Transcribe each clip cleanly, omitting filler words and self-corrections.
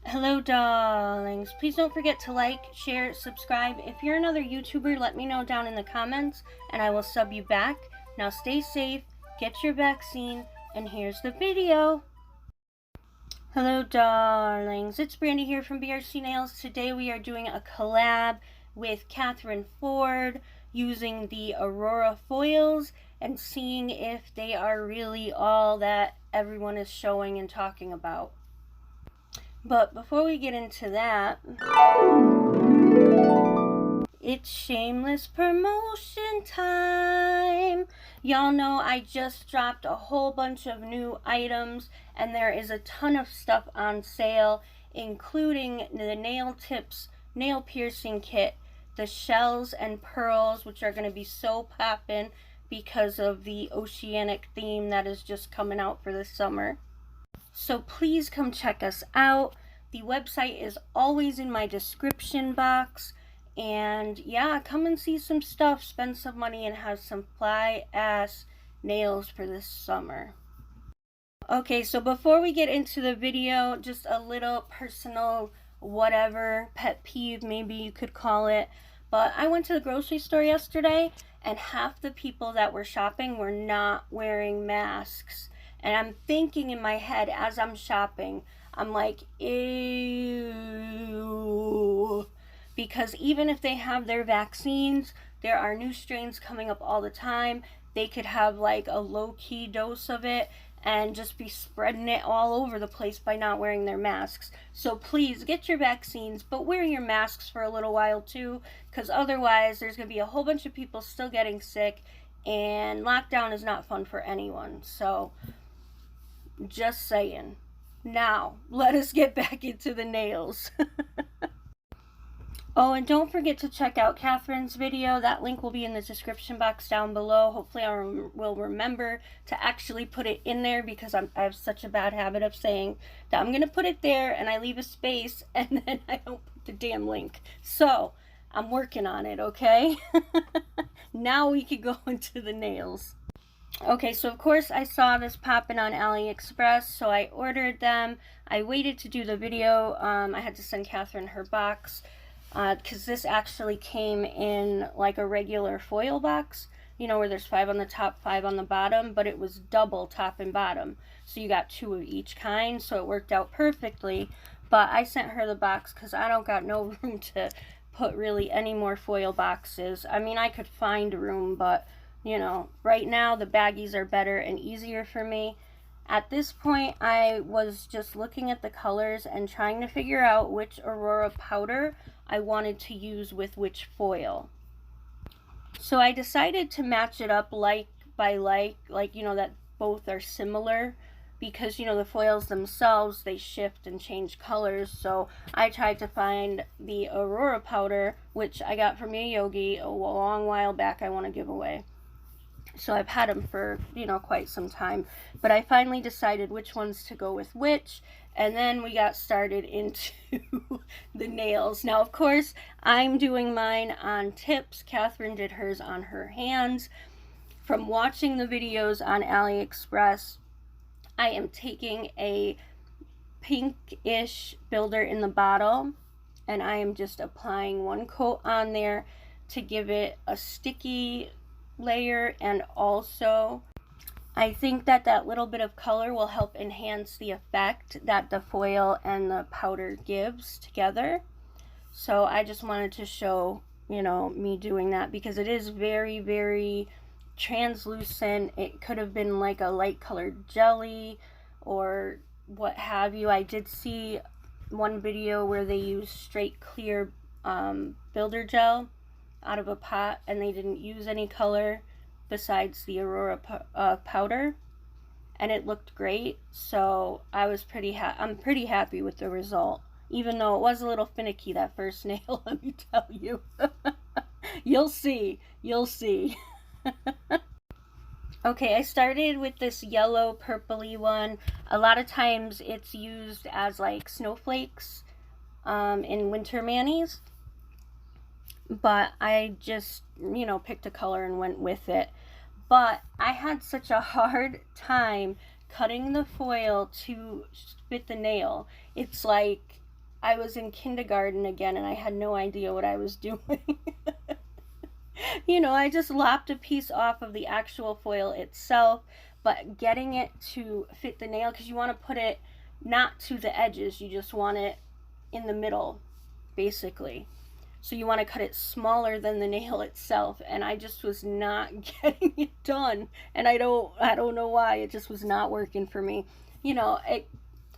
Hello, darlings. Please don't forget to like, share, subscribe. If you're another YouTuber, let me know down in the comments and I will sub you back. Now stay safe, get your vaccine, and here's the video. Hello, darlings. It's Brandy here from brcnails. Today we are doing a collab with Katherine Ford using the Aurora Foils and seeing if they are really all that everyone is showing and talking about. But before we get into that, it's shameless promotion time. Y'all know I just dropped a whole bunch of new items and there is a ton of stuff on sale, including the nail tips, nail piercing kit, the shells and pearls, which are going to be so poppin' because of the oceanic theme that is just coming out for this summer. So please come check us out. The website is always in my description box. And yeah, come and see some stuff, spend some money, and have some fly-ass nails for this summer. Okay, so before we get into the video, just a little personal whatever, pet peeve maybe you could call it. But I went to the grocery store yesterday, and half the people that were shopping were not wearing masks. And I'm thinking in my head as I'm shopping, I'm like, ew. Because even if they have their vaccines, there are new strains coming up all the time. They could have like a low-key dose of it and just be spreading it all over the place by not wearing their masks. So please get your vaccines, but wear your masks for a little while too, because otherwise there's going to be a whole bunch of people still getting sick, and lockdown is not fun for anyone. So just saying. Now, let us get back into the nails. Oh, and don't forget to check out Katherine's video. That link will be in the description box down below. Hopefully I will remember to actually put it in there, because I have such a bad habit of saying that I'm going to put it there and I leave a space and then I don't put the damn link. So, I'm working on it, okay? Now we can go into the nails. Okay, so of course I saw this popping on Aliexpress, so I ordered them. I waited to do the video. I had to send Katherine her box, because this actually came in like a regular foil box, you know, where there's 5 on the top, 5 on the bottom, but it was double top and bottom, so you got 2 of each kind, so it worked out perfectly. But I sent her the box because I don't got no room to put really any more foil boxes. I mean, I could find room, but you know, right now the baggies are better and easier for me. At this point, I was just looking at the colors and trying to figure out which Aurora powder I wanted to use with which foil. So I decided to match it up like by like, you know, that both are similar, because, you know, the foils themselves, they shift and change colors. So I tried to find the Aurora powder, which I got from Yogi a long while back, I want to give away. So I've had them for, you know, quite some time. But I finally decided which ones to go with which. And then we got started into the nails. Now, of course, I'm doing mine on tips. Katherine did hers on her hands. From watching the videos on Aliexpress, I am taking a pinkish builder in the bottle, and I am just applying 1 coat on there to give it a sticky layer, and also I think that that little bit of color will help enhance the effect that the foil and the powder gives together. So I just wanted to show, you know, me doing that, because it is very, very translucent. It could have been like a light colored jelly or what have you. I did see one video where they used straight clear builder gel out of a pot, and they didn't use any color besides the Aurora powder, and it looked great. So I was I'm pretty happy with the result, even though it was a little finicky, that first nail. Let me tell you. You'll see, you'll see. Okay, I started with this yellow purpley one. A lot of times it's used as like snowflakes in winter manis, but I just, you know, picked a color and went with it. But I had such a hard time cutting the foil to fit the nail. It's like I was in kindergarten again and I had no idea what I was doing. You know, I just lopped a piece off of the actual foil itself, but getting it to fit the nail, because you want to put it not to the edges, you just want it in the middle, basically. So you want to cut it smaller than the nail itself, and I just was not getting it done, and I don't know why. It just was not working for me. You know,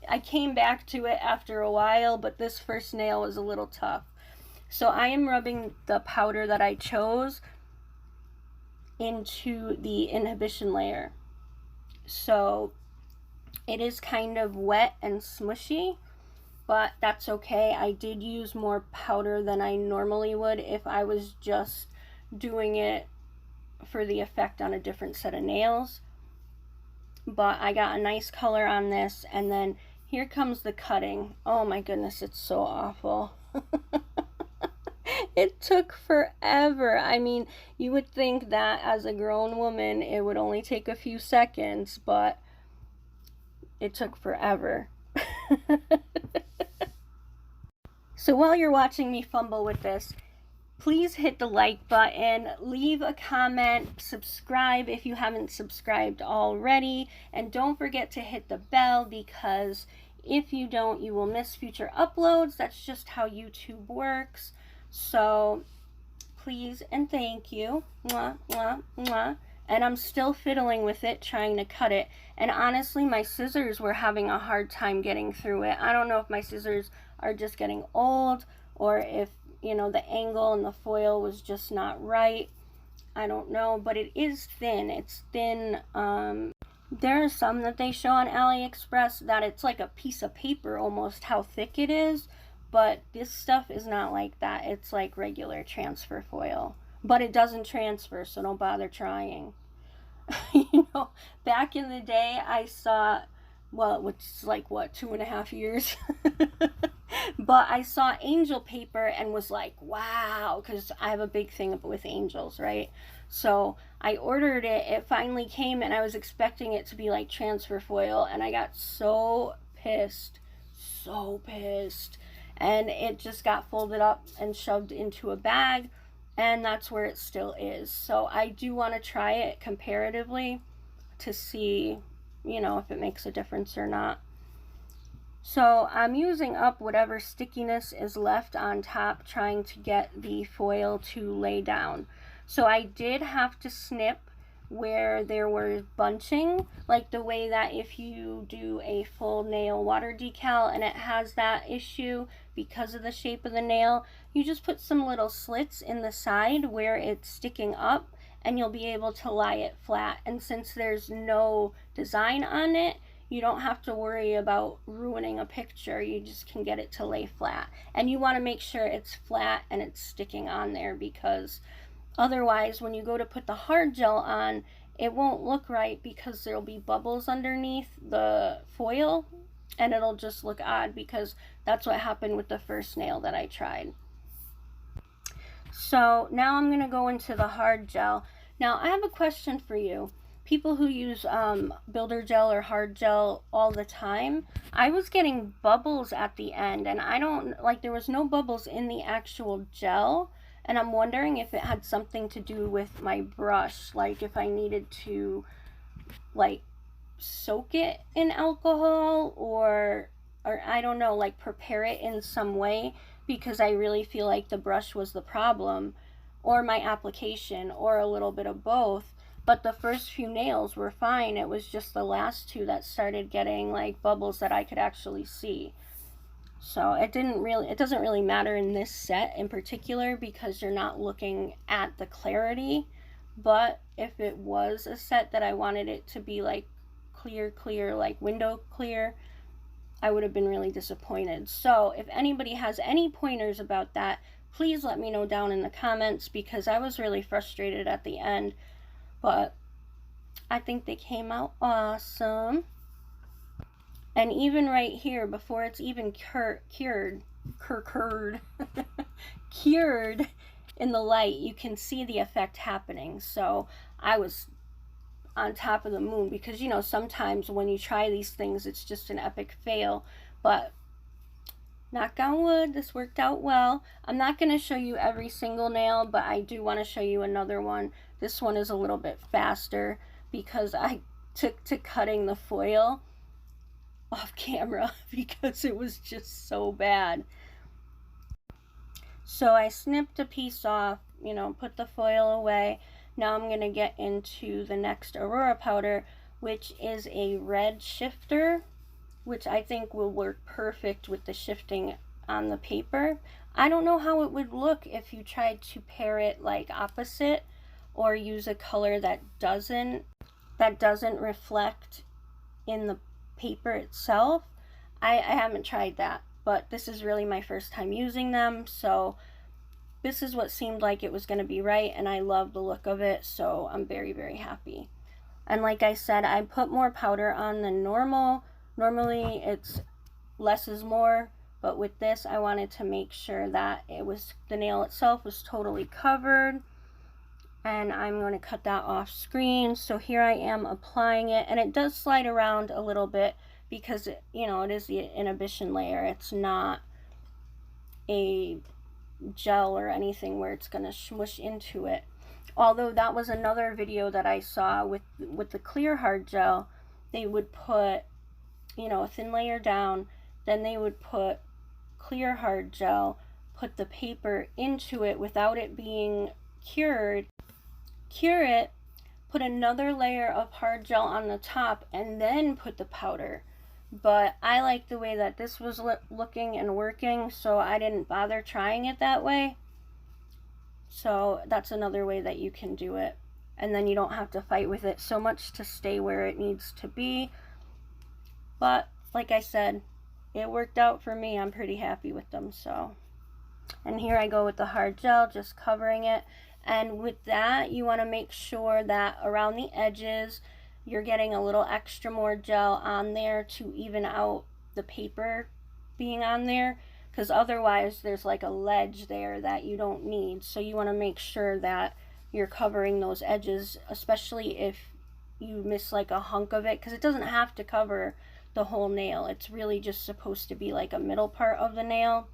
I came back to it after a while, but this first nail was a little tough. So I am rubbing the powder that I chose into the inhibition layer. So it is kind of wet and smushy, but that's okay. I did use more powder than I normally would if I was just doing it for the effect on a different set of nails. But I got a nice color on this, and then here comes the cutting. Oh my goodness, it's so awful. It took forever. I mean, you would think that as a grown woman it would only take a few seconds, but it took forever. So while you're watching me fumble with this, please hit the like button, leave a comment, subscribe if you haven't subscribed already, and don't forget to hit the bell, because if you don't, you will miss future uploads. That's just how YouTube works. So please and thank you. Mwah, mwah, mwah. And I'm still fiddling with it, trying to cut it. And honestly, my scissors were having a hard time getting through it. I don't know if my scissors are just getting old, or if, you know, the angle and the foil was just not right. I don't know, but it is thin. It's thin. There are some that they show on Aliexpress that it's like a piece of paper almost, how thick it is. But this stuff is not like that. It's like regular transfer foil. But it doesn't transfer, so don't bother trying. You know, back in the day, I saw, well, which is like, what, 2.5 years? But I saw angel paper and was like, wow, because I have a big thing with angels, right? So I ordered it. It finally came, and I was expecting it to be like transfer foil, and I got so pissed. So pissed. And it just got folded up and shoved into a bag, and that's where it still is. So I do want to try it comparatively to see, you know, if it makes a difference or not. So I'm using up whatever stickiness is left on top, trying to get the foil to lay down. So I did have to snip where there was bunching, like the way that if you do a full nail water decal and it has that issue because of the shape of the nail, you just put some little slits in the side where it's sticking up, and you'll be able to lie it flat. And since there's no design on it, you don't have to worry about ruining a picture. You just can get it to lay flat. And you want to make sure it's flat and it's sticking on there, because otherwise, when you go to put the hard gel on, it won't look right, because there'll be bubbles underneath the foil, and it'll just look odd, because that's what happened with the first nail that I tried. So now I'm going to go into the hard gel. Now I have a question for you. People who use builder gel or hard gel all the time, I was getting bubbles at the end, and I don't, like, there was no bubbles in the actual gel. And I'm wondering if it had something to do with my brush, like if I needed to, like, soak it in alcohol, or I don't know, like prepare it in some way, because I really feel like the brush was the problem, or my application, or a little bit of both. But the first few nails were fine. It was just the last two that started getting like bubbles that I could actually see. So it doesn't really matter in this set in particular, because you're not looking at the clarity. But if it was a set that I wanted it to be like clear, like window clear, I would have been really disappointed. So if anybody has any pointers about that, please let me know down in the comments, because I was really frustrated at the end. But I think they came out awesome. And even right here, before it's even cured in the light, you can see the effect happening. So I was on top of the moon, because, you know, sometimes when you try these things, it's just an epic fail. But knock on wood, this worked out well. I'm not going to show you every single nail, but I do want to show you another one. This one is a little bit faster because I took to cutting the foil off camera because it was just so bad. So I snipped a piece off, you know, put the foil away. Now I'm going to get into the next Aurora powder, which is a red shifter, which I think will work perfect with the shifting on the paper. I don't know how it would look if you tried to pair it like opposite or use a color that doesn't reflect in the paper itself. I haven't tried that, but this is really my first time using them, so this is what seemed like it was going to be right, and I love the look of it, so I'm very, very happy. And like I said, I put more powder on than normal. Normally it's less is more, but with this I wanted to make sure that the nail itself was totally covered. And I'm going to cut that off screen. So here I am applying it, and it does slide around a little bit because it is the inhibition layer. It's not a gel or anything where it's going to smush into it. Although that was another video that I saw with the clear hard gel. They would put, a thin layer down, then they would put clear hard gel, put the paper into it without it being cured, cure it, put another layer of hard gel on the top, and then put the powder. But I like the way that this was looking and working, so I didn't bother trying it that way. So that's another way that you can do it, and then you don't have to fight with it so much to stay where it needs to be. But like I said, it worked out for me. I'm pretty happy with them. So, and here I go with the hard gel, just covering it. And with that, you want to make sure that around the edges, you're getting a little extra more gel on there to even out the paper being on there, because otherwise there's like a ledge there that you don't need. So you want to make sure that you're covering those edges, especially if you miss like a hunk of it, because it doesn't have to cover the whole nail. It's really just supposed to be like a middle part of the nail.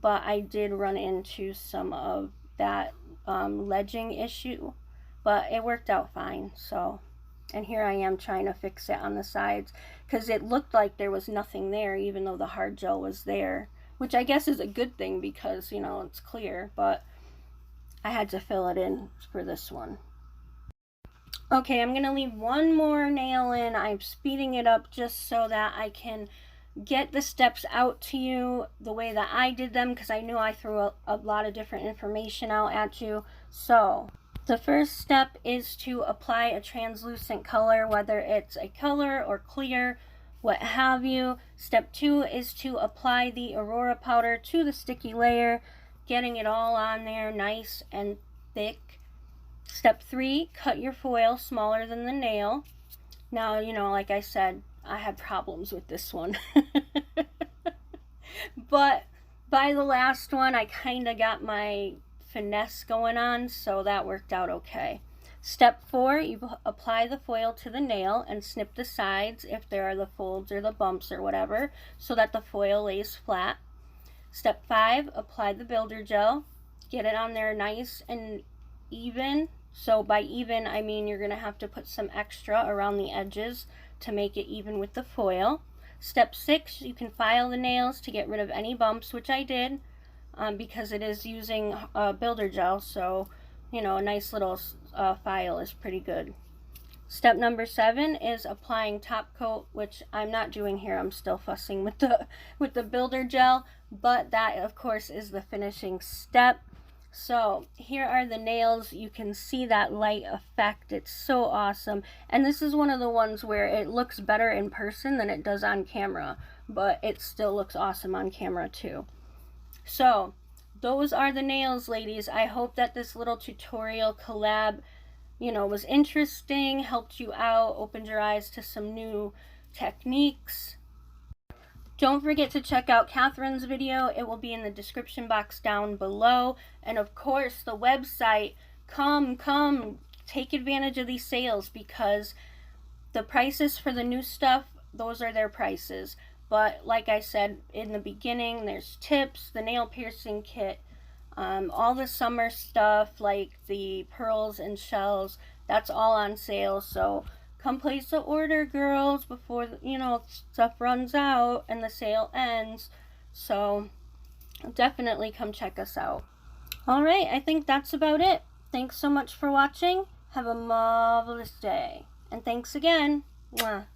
But I did run into some of that ledging issue, but it worked out fine. So, and here I am trying to fix it on the sides because it looked like there was nothing there even though the hard gel was there, which I guess is a good thing because it's clear, but I had to fill it in for this one. Okay, I'm gonna leave one more nail in. I'm speeding it up just so that I can get the steps out to you the way that I did them, because I knew I threw a lot of different information out at you. So the first step is to apply a translucent color, whether it's a color or clear, what have you. Step 2 is to apply the Aurora powder to the sticky layer, getting it all on there nice and thick. Step 3, cut your foil smaller than the nail. Now, like I said, I had problems with this one. But by the last one, I kind of got my finesse going on, so that worked out okay. Step 4, you apply the foil to the nail and snip the sides if there are the folds or the bumps or whatever, so that the foil lays flat. Step 5, apply the builder gel. Get it on there nice and even. So by even, I mean you're going to have to put some extra around the edges to make it even with the foil. Step 6, you can file the nails to get rid of any bumps, which I did because it is using builder gel, so a nice little file is pretty good. Step number 7 is applying top coat, which I'm not doing here. I'm still fussing with the builder gel, but that of course is the finishing step. So here are the nails. You can see that light effect. It's so awesome. And this is one of the ones where it looks better in person than it does on camera, but it still looks awesome on camera too. So those are the nails, ladies. I hope that this little tutorial collab, was interesting, helped you out, opened your eyes to some new techniques. Don't forget to check out Katherine's video. It will be in the description box down below. And of course, the website. Come, take advantage of these sales, because the prices for the new stuff, those are their prices. But like I said in the beginning, there's tips, the nail piercing kit, all the summer stuff like the pearls and shells, that's all on sale. So come place the order, girls, before, you know, stuff runs out and the sale ends. So definitely come check us out. Alright, I think that's about it. Thanks so much for watching. Have a marvelous day. And thanks again. Mwah.